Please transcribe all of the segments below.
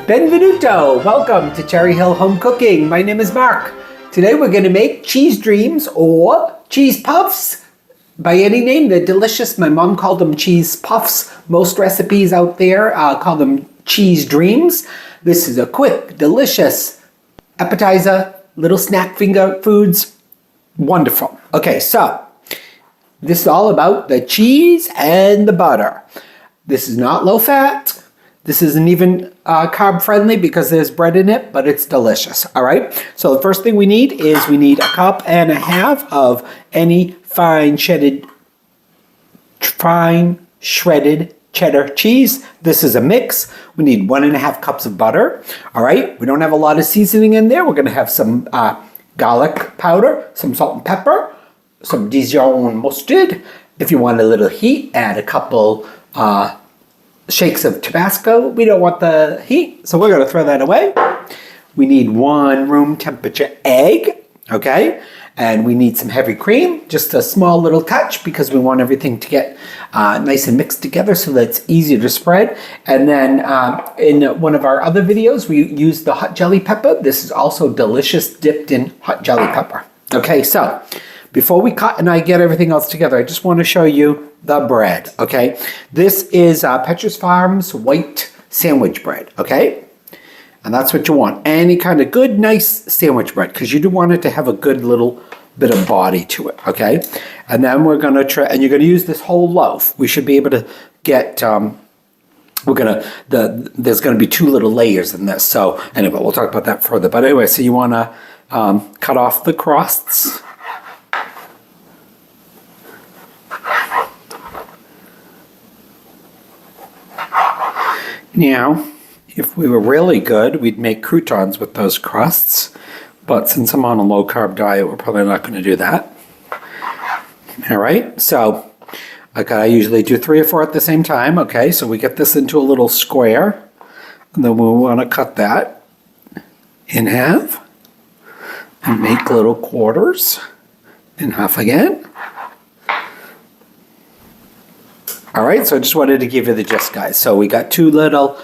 Benvenuto! Welcome to Cherry Hill Home Cooking. My name is Mark. Today we're going to make cheese dreams or cheese puffs. By any name, they're delicious. My mom called them cheese puffs. Most recipes out there call them cheese dreams. This is a quick, delicious appetizer, little snack finger foods. Wonderful. Okay, so this is all about the cheese and the butter. This is not low fat. This isn't even carb friendly because there's bread in it, but it's delicious, all right? So the first thing we need is a cup and a half of any fine shredded cheddar cheese. This is a mix. We need 1.5 cups of butter, all right? We don't have a lot of seasoning in there. We're gonna have some garlic powder, some salt and pepper, some Dijon Mustered. If you want a little heat, add a couple shakes of Tabasco. We don't want the heat, so we're going to throw that away. We need 1 room temperature egg, okay? And we need some heavy cream, just a small little touch because we want everything to get nice and mixed together so that it's easier to spread. And then in one of our other videos, we used the hot jelly pepper. This is also delicious dipped in hot jelly pepper. Okay, so before we cut and I get everything else together, I just want to show you the bread, okay? This is Petrus Farms white sandwich bread, okay? And that's what you want. Any kind of good, nice sandwich bread, because you do want it to have a good little bit of body to it, okay? And then we're gonna try, and you're gonna use this whole loaf. We should be able to get, there's gonna be 2 little layers in this. So anyway, we'll talk about that further. But anyway, so you wanna cut off the crusts. Now, if we were really good, we'd make croutons with those crusts. But since I'm on a low-carb diet, we're probably not going to do that. All right, so I usually do 3 or 4 at the same time. Okay, so we get this into a little square. And then we want to cut that in half. And make little quarters in half again. All right, so I just wanted to give you the gist, guys. So we got 2 little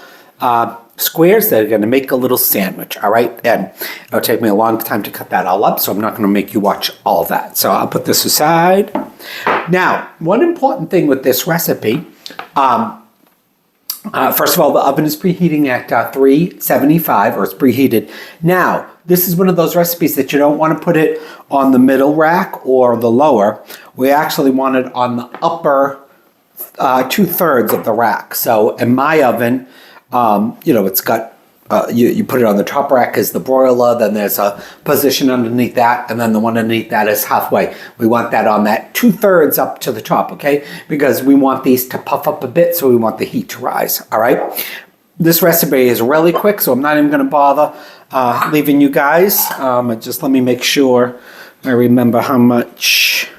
squares that are going to make a little sandwich, all right? And it'll take me a long time to cut that all up, so I'm not going to make you watch all that. So I'll put this aside. Now, one important thing with this recipe, first of all, the oven is preheating at 375, or it's preheated. Now, this is one of those recipes that you don't want to put it on the middle rack or the lower. We actually want it on the upper 2/3 of the rack. So in my oven, it's got, you put it on the top rack is the broiler, then there's a position underneath that, and then the one underneath that is halfway. We want that on that 2/3 up to the top, okay? Because we want these to puff up a bit, so we want the heat to rise, all right? This recipe is really quick, so I'm not even going to bother leaving you guys. Just let me make sure I remember how much.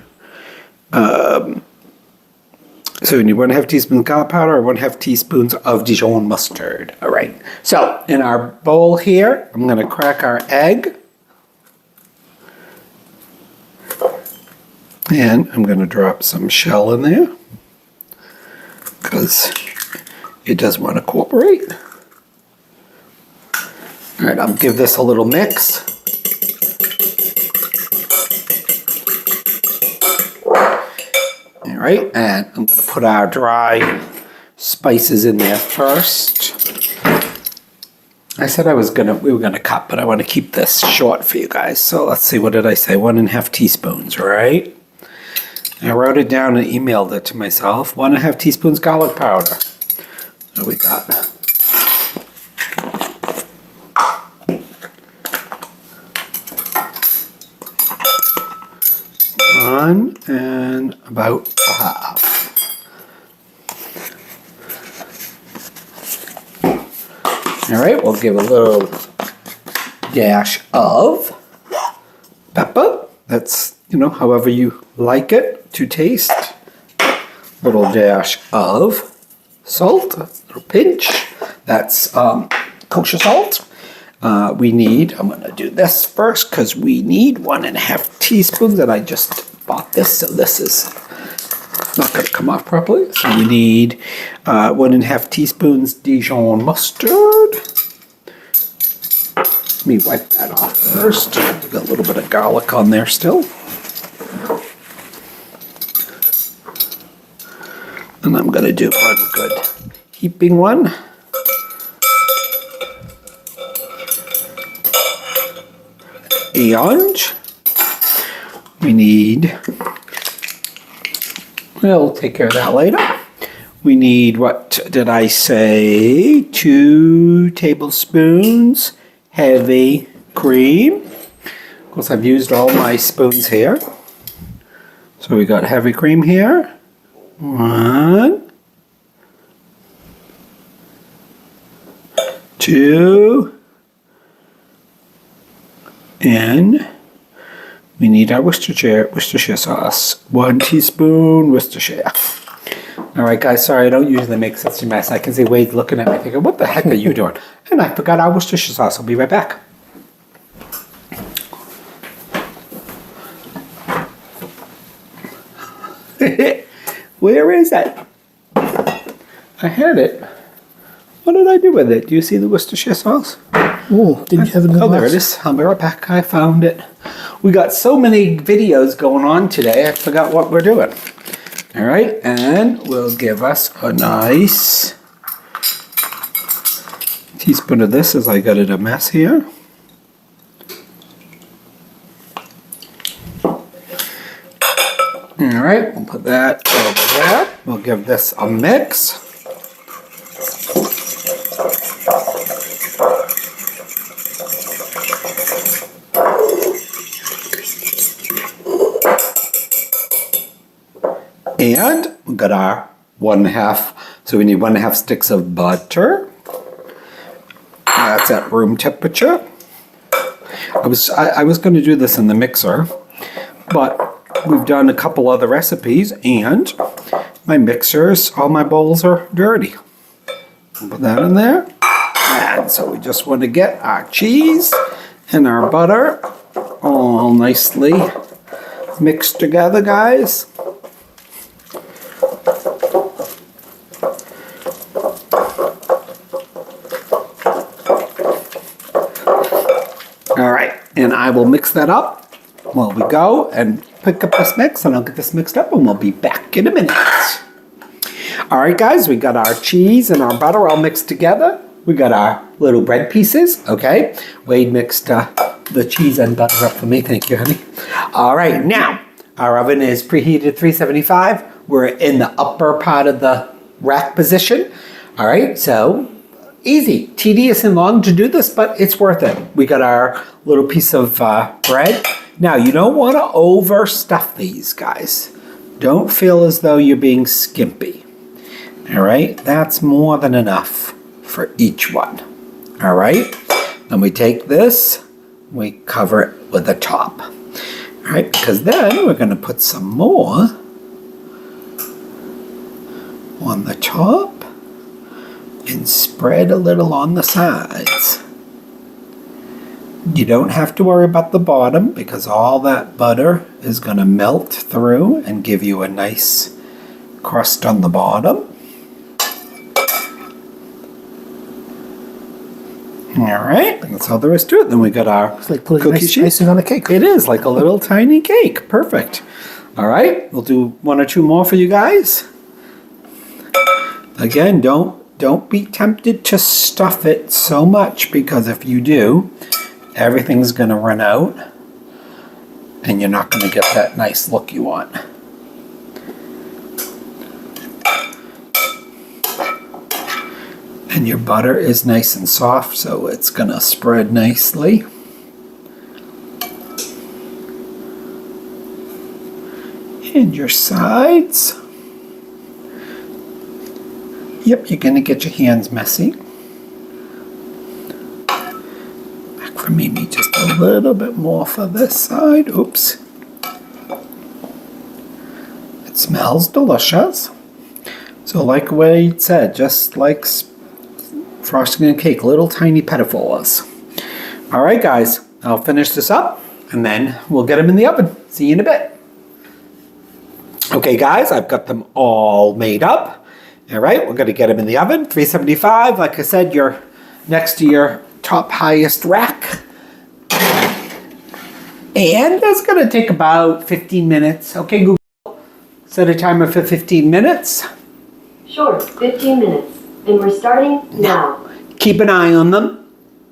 So we need 1/2 teaspoon garlic powder or 1/2 teaspoons of Dijon mustard. All right. So in our bowl here, I'm going to crack our egg. And I'm going to drop some shell in there because it does want to cooperate. All right, I'll give this a little mix. All right, and I'm going to put our dry spices in there first. I said we were gonna cut, but I want to keep this short for you guys. So let's see, what did I say? 1.5 teaspoons, right? I wrote it down and emailed it to myself. 1.5 teaspoons garlic powder. What do we got? One and about a half. All right, we'll give a little dash of pepper. That's, however you like it to taste. Little dash of salt, a little pinch. That's kosher salt. I'm going to do this first because we need 1.5 teaspoons, and I just bought this, so this is not going to come off properly. So we need 1.5 teaspoons Dijon mustard. Let me wipe that off first. Got a little bit of garlic on there still. And I'm going to do one good heaping one. And we need, we'll take care of that later. We need, what did I say? 2 tablespoons heavy cream. Of course, I've used all my spoons here. So we got heavy cream here. 1, 2, and we need our Worcestershire sauce. 1 teaspoon Worcestershire. All right, guys, sorry, I don't usually make such a mess. I can see Wade looking at me thinking, what the heck are you doing? And I forgot our Worcestershire sauce. I'll be right back. Where is it? I had it. What did I do with it? Do you see the Worcestershire sauce? Oh, didn't you have it in the Oh, there glass? it is. I'll be right back. I found it. We got so many videos going on today, I forgot what we're doing. All right, and we'll give us a nice teaspoon of this as I got it a mess here. All right, we'll put that over there. We'll give this a mix. And we've got our 1/2, so we need 1/2 sticks of butter. That's at room temperature. I was going to do this in the mixer, but we've done a couple other recipes and my mixers, all my bowls are dirty. I'll put that in there. And so we just want to get our cheese and our butter all nicely mixed together, guys. All right, and I will mix that up while we go and pick up this mix, and I'll get this mixed up and we'll be back in a minute. All right, guys, we got our cheese and our butter all mixed together. We got our little bread pieces, okay? Wade mixed the cheese and butter up for me. Thank you, honey. All right, now our oven is preheated 375. We're in the upper part of the rack position. All right, so easy, tedious and long to do this, but it's worth it. We got our little piece of bread. Now, you don't want to overstuff these, guys. Don't feel as though you're being skimpy. All right, that's more than enough for each one. All right, then we take this, we cover it with the top. All right, because then we're going to put some more on the top and spread a little on the sides. You don't have to worry about the bottom because all that butter is going to melt through and give you a nice crust on the bottom. All right, that's all there is to it. Then we got our It's like putting cookie nice sheet. icing on a cake. It is like a little tiny cake. Perfect. All right, we'll do 1 or 2 more for you guys. Again, don't be tempted to stuff it so much, because if you do, everything's going to run out and you're not going to get that nice look you want. And your butter is nice and soft, so it's going to spread nicely. And your sides. Yep, you're going to get your hands messy. Back for Mimi, just a little bit more for this side. Oops. It smells delicious. So like Wade said, just like frosting a cake, little tiny pettifoils. All right, guys, I'll finish this up and then we'll get them in the oven. See you in a bit. Okay, guys, I've got them all made up. All right, we're going to get them in the oven, 375. Like I said, you're next to your top highest rack. And that's going to take about 15 minutes. Okay, Google, set a timer for 15 minutes. Sure, 15 minutes. And we're starting now. Keep an eye on them.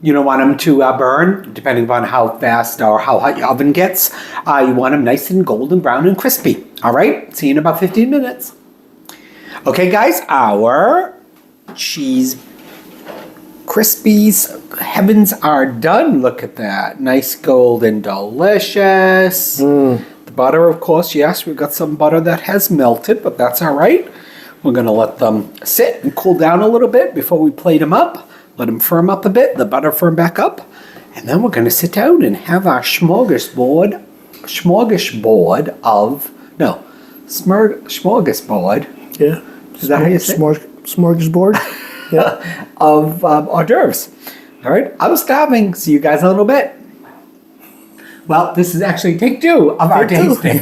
You don't want them to burn, depending upon how fast or how hot your oven gets. You want them nice and golden brown and crispy. All right, see you in about 15 minutes. Okay, guys, our cheese Crispies heavens are done. Look at that. Nice golden delicious. The butter, of course, yes, we've got some butter that has melted, but that's all right. We're going to let them sit and cool down a little bit before we plate them up. Let them firm up a bit, the butter firm back up. And then we're going to sit down and have our smorgasbord of, no, smorgasbord. Yeah. Is that how you say it? Smorgasbord? Yeah. Of hors d'oeuvres. All right, I'm starving. See you guys in a little bit. Well, this is actually take two of our tasting.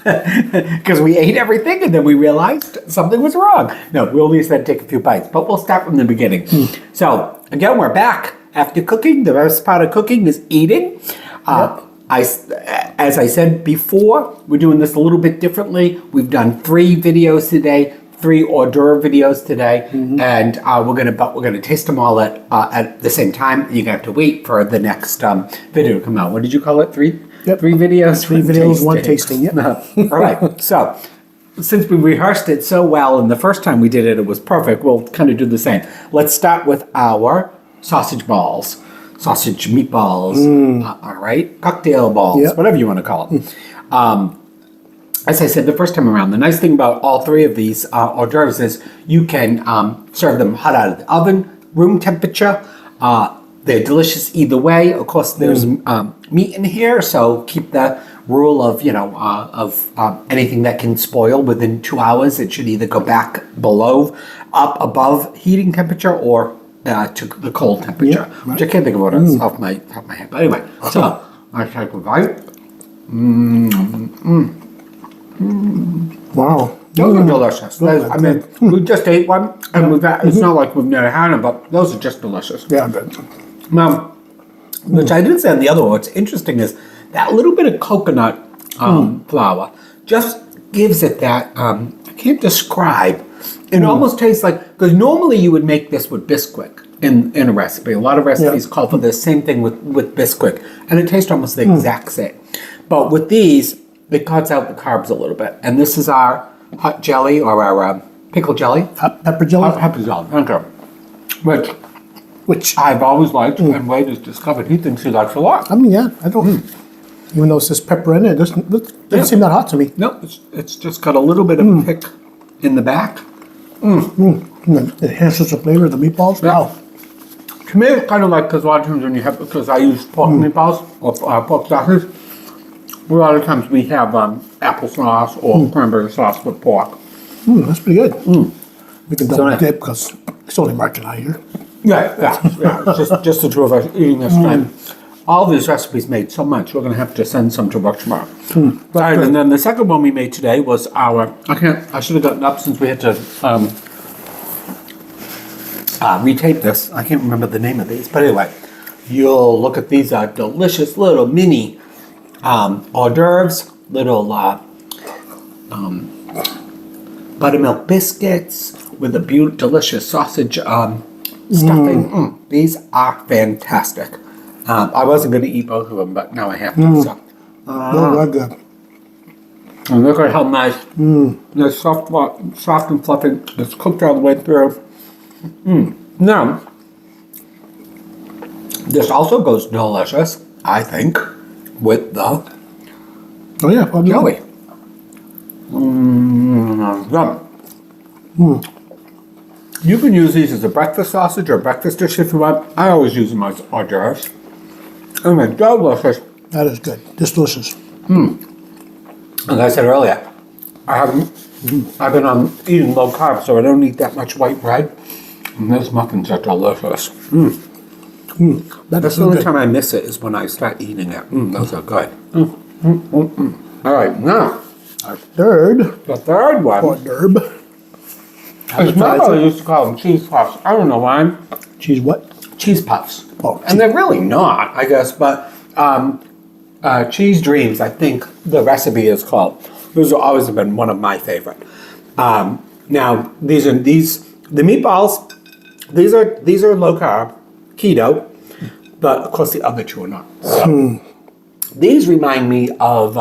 Because we ate everything and then we realized something was wrong. No, we only said take a few bites, but we'll start from the beginning. So, again, we're back after cooking. The best part of cooking is eating. As I said before, we're doing this a little bit differently. We've done 3 videos today, 3 hors d'oeuvre videos today, and we're gonna taste them all at the same time. You're gonna have to wait for the next video to come out. What did you call it? 3? Yep. 3 videos. 3 videos, 1 tasting. Yep. All right. So, since we rehearsed it so well, and the first time we did it, it was perfect. We'll kind of do the same. Let's start with our sausage balls, sausage meatballs. All right, cocktail balls, whatever you want to call them. As I said the first time around, the nice thing about all 3 of these hors d'oeuvres is you can serve them hot out of the oven, room temperature. They're delicious either way. Of course, there's meat in here, so keep the rule of anything that can spoil within 2 hours. It should either go back up above heating temperature, or to the cold temperature, which I can't think of what it's off my head. But anyway, so I take a bite. Wow. Those are delicious. I mean, we just ate one, and it's not like we've never had them, but those are just delicious. Yeah, but Now, which I didn't say on the other one, what's interesting is that little bit of coconut flour just gives it that, I can't describe. It almost tastes like, because normally you would make this with Bisquick in a recipe. A lot of recipes call for the same thing with Bisquick, and it tastes almost the exact same. But with these, it cuts out the carbs a little bit. And this is our hot jelly, or our pickle jelly. pepper jelly? Pepper jelly, thank you. Which I've always liked, and Wade has discovered he thinks he likes a lot. I mean, yeah, I don't. Even though it says pepper in it, it doesn't seem that hot to me. No, it's just got a little bit of a kick in the back. And it enhances the flavor of the meatballs. Yeah. Wow. To me, it's kind of like, because a lot of times when you have, because I use pork meatballs or pork sausage, a lot of times we have applesauce or cranberry sauce with pork. That's pretty good. We can double nice. dip because it's only Mark and I here. Yeah. It's just the 2 of us eating this time. All these recipes made so much, we're going to have to send some to work tomorrow. Right, and then the second one we made today was our, I should have gotten up since we had to retape this. I can't remember the name of these, but anyway, you'll look at these delicious little mini hors d'oeuvres, little buttermilk biscuits with a delicious sausage stuffing. These are fantastic. I wasn't going to eat both of them, but now I have to. So. They're good. And look at how nice. They're soft and fluffy. It's cooked all the way through. Now, this also goes delicious, I think, with the jelly. You can use these as a breakfast sausage or breakfast dish if you want. I always use them as hors d'oeuvres. And they're delicious. That is good. Just delicious. As I said earlier, I've been eating low carb, so I don't eat that much white bread. And those muffins are delicious. That's the only time I miss it is when I start eating it. Those are good. All right, now Our third the third one. hors d'oeuvre. My mother used to call them cheese puffs. I don't know why. Cheese what? Cheese puffs. Oh, And they're really not, I guess, but Cheese Dreams, I think the recipe is called. Those have always been one of my favorite. Now the meatballs. These are low carb, keto, but of course the other two are not. So, these remind me of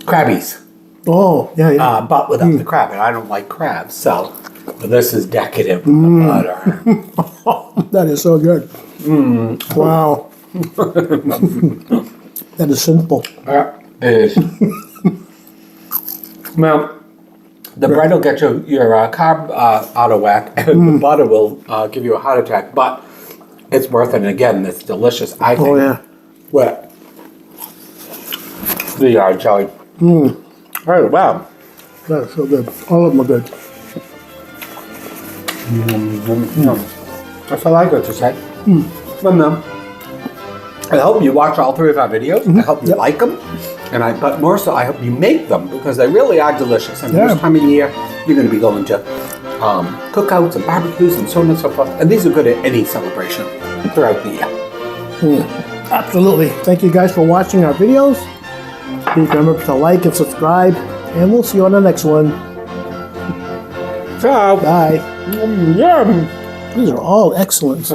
Krabbies, Oh, yeah, yeah. but without the crab, and I don't like crabs, so this is decadent with the butter. That is so good. Wow. That is simple. It is. Now, the bread will get your carb out of whack, and the butter will give you a heart attack, but it's worth it. And again, it's delicious, I think. Oh, yeah. With the jelly. Oh, wow. That is so good. All of them are good. That's all I got to say. Well, I hope you watch all three of our videos. I hope you like them. But more so, I hope you make them because they really are delicious. And this time of year, you're going to be going to cookouts and barbecues and so on and so forth. And these are good at any celebration throughout the year. Absolutely. Thank you guys for watching our videos. Please remember to like and subscribe. And we'll see you on the next one. Ciao. Bye. Yum. These are all excellent.